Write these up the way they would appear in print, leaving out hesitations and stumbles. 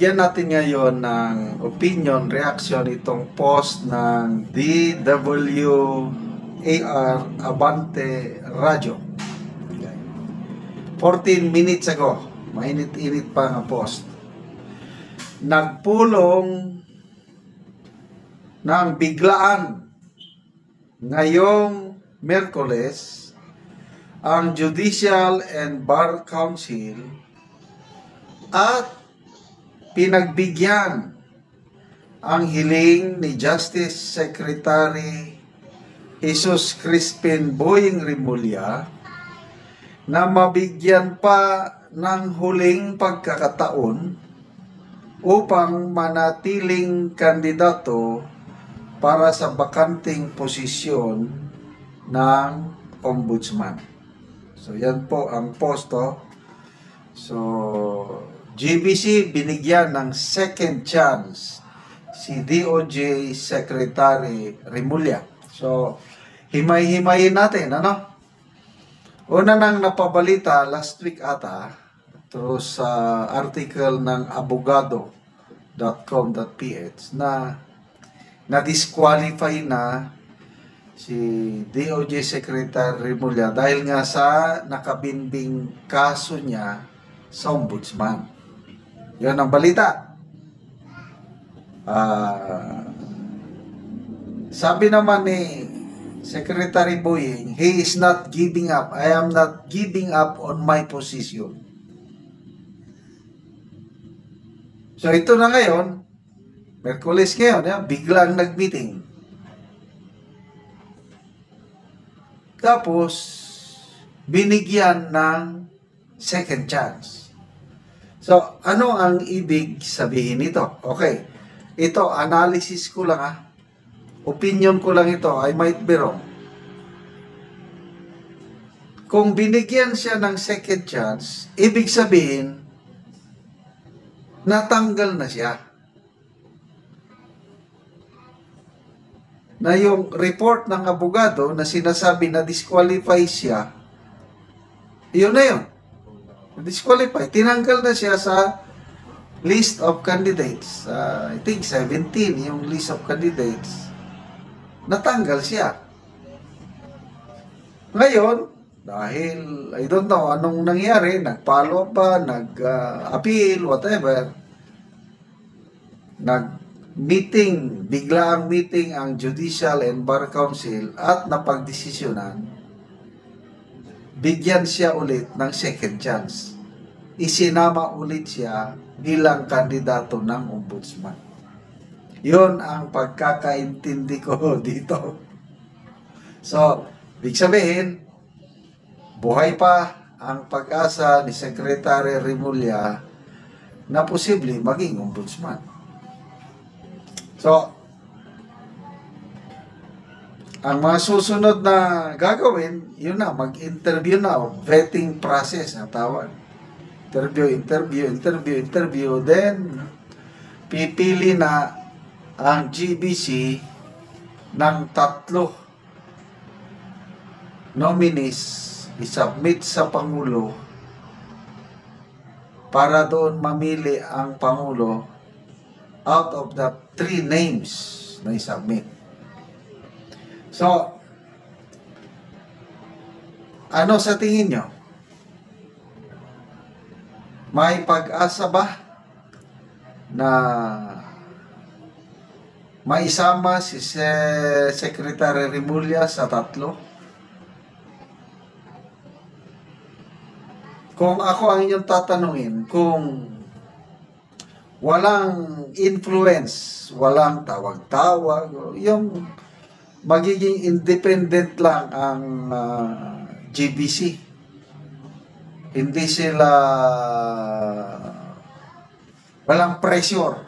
Bigyan natin ngayon ng opinion, reaction itong post ng DWAR Abante Radio. 14 minutes ago, mainit-init pa ang post. Nagpulong ng biglaan ngayong Miyerkules ang Judicial and Bar Council at pinagbigyan ang hiling ni Justice Secretary Jesus Crispin Boying Remulla na mabigyan pa ng huling pagkakataon upang manatiling kandidato para sa bakanting posisyon ng ombudsman. So, yan po ang posto. So, GBC binigyan ng second chance si DOJ Secretary Remulla. So, himay-himayin natin, ano? Una nang napabalita last week ata through sa article ng abogado.com.ph na na-disqualify na si DOJ Secretary Remulla dahil nga sa nakabinbing kaso niya sa ombudsman. Yan ang balita. Sabi naman ni Secretary Boying, he is not giving up. I am not giving up on my position. So ito na ngayon, Miyerkules ngayon, biglang nag-meeting. Tapos, binigyan ng second chance. So, ano ang ibig sabihin nito? Okay, ito, analysis ko lang opinion ko lang ito, I might be wrong. Kung binigyan siya ng second chance, ibig sabihin, natanggal na siya. Na yung report ng abogado na sinasabi na disqualify siya, yun na yun. Disqualify. Tinanggal na siya sa list of candidates. I think 17 yung list of candidates. Natanggal siya. Ngayon, dahil I don't know anong nangyari, nag-follow pa, nag-appeal, whatever, nag-meeting, biglaang meeting ang Judicial and Bar Council at napagdesisyonan, bigyan siya ulit ng second chance. Isinama ulit siya bilang kandidato ng ombudsman. Yun ang pagkakaintindi ko dito. So, ibig sabihin, buhay pa ang pag-asa ni Secretary Remulla na posible maging ombudsman. So, ang mga susunod na gagawin, yun na, mag-interview na, vetting process na tawag. Interview, then pipili na ang GBC ng 3 nominees isubmit sa Pangulo para doon mamili ang Pangulo out of the 3 names na isubmit. So, ano sa tingin nyo? May pag-asa ba na maisama si Secretary Remulla sa 3? Kung ako ang inyong tatanungin, kung walang influence, walang tawag-tawag, yung magiging independent lang ang GBC. Hindi sila walang pressure.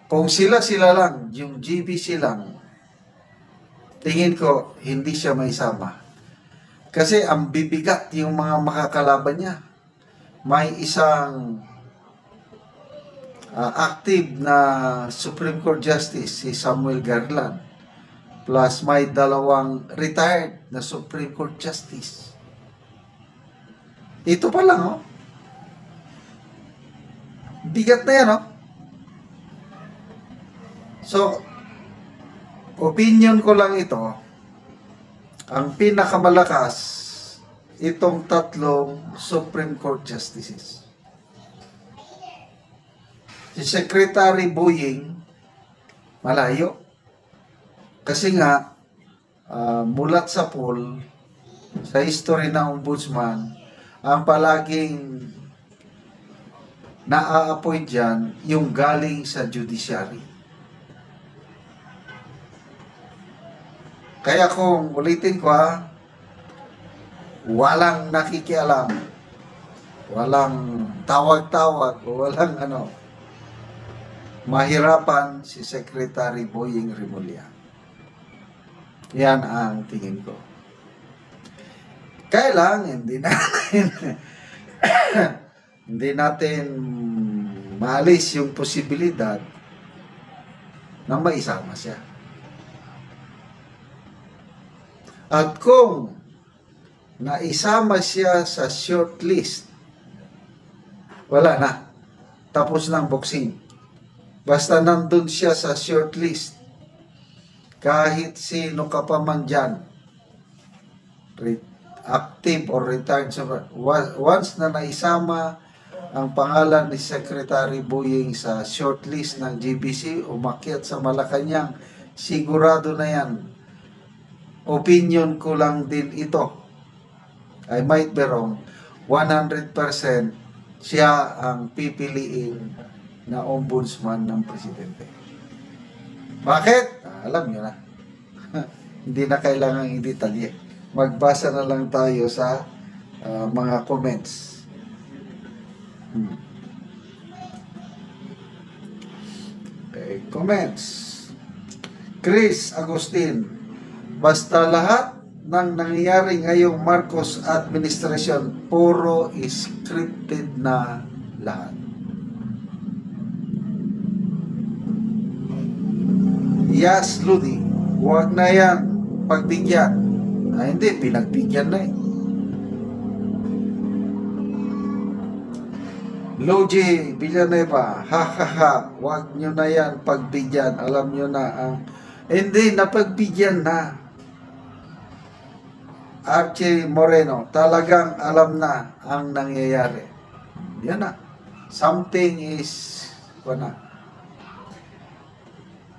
Kung sila lang, yung GBC lang, tingin ko hindi siya maisama. Kasi ang bibigat yung mga makakalaban niya. May isang active na Supreme Court Justice, si Samuel Garland, plus may 2 retired na Supreme Court Justice. Ito pa lang, Bigat na yan, no? So, opinion ko lang ito, ang pinakamalakas, itong tatlong Supreme Court Justices. Si Secretary Boying, malayo. Kasi nga, mulat sa poll, sa history ng ombudsman, ang palaging na-appoint dyan, yung galing sa judiciary. Kaya kung ulitin ko walang nakikialam, walang tawag-tawag, walang mahirapan si Secretary Boying Rimulya. Yan ang tingin ko. Kaya lang, hindi natin maalis yung posibilidad na maisama siya. At kung naisama siya sa shortlist, wala na. Tapos ng boxing. Basta nandun siya sa shortlist, kahit sino ka pa man dyan, active or retired, once na naisama ang pangalan ni Secretary Boying sa shortlist ng GBC, umakyat sa Malacanang, sigurado na yan. Opinion ko lang din ito. I might be wrong. 100% siya ang pipiliin na ombudsman ng presidente. Bakit? Alam nyo na. Hindi na kailangan i-detalye. Magbasa na lang tayo sa mga comments. Okay, comments. Chris Agustin, basta lahat ng nangyayari ngayong Marcos administration, puro scripted na lahat. Yes, Ludi, huwag na yan pagbigyan. Hindi, pinagbigyan na eh. Logie Villanueva, ha, huwag nyo na yan pagbigyan. Alam nyo na ang... Hindi, napagbigyan na. Archie Moreno, talagang alam na ang nangyayari. Yan na. Something is...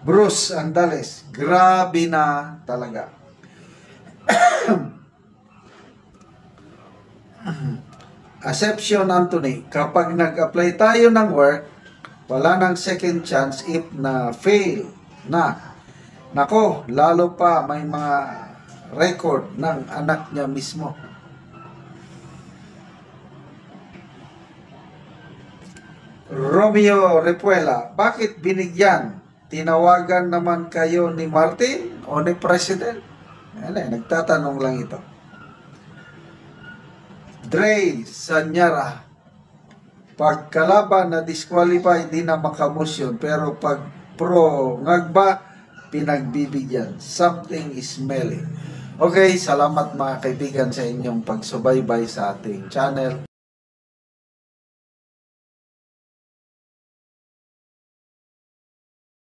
Bruce Andales, grabe na talaga. Assumption Anthony, kapag nag-apply tayo ng work, wala nang second chance if na fail na. Nako, lalo pa may mga record ng anak niya mismo. Romeo Repuela, bakit binigyan? Tinawagan naman kayo ni Martin o ni President? Nagtatanong lang ito. Dre Sanyara, pagkalaban na disqualify, di na makamotion, pero pag pro ngagba, pinagbibigyan. Something is smelly. Okay, salamat mga kaibigan sa inyong pagsubaybay sa ating channel.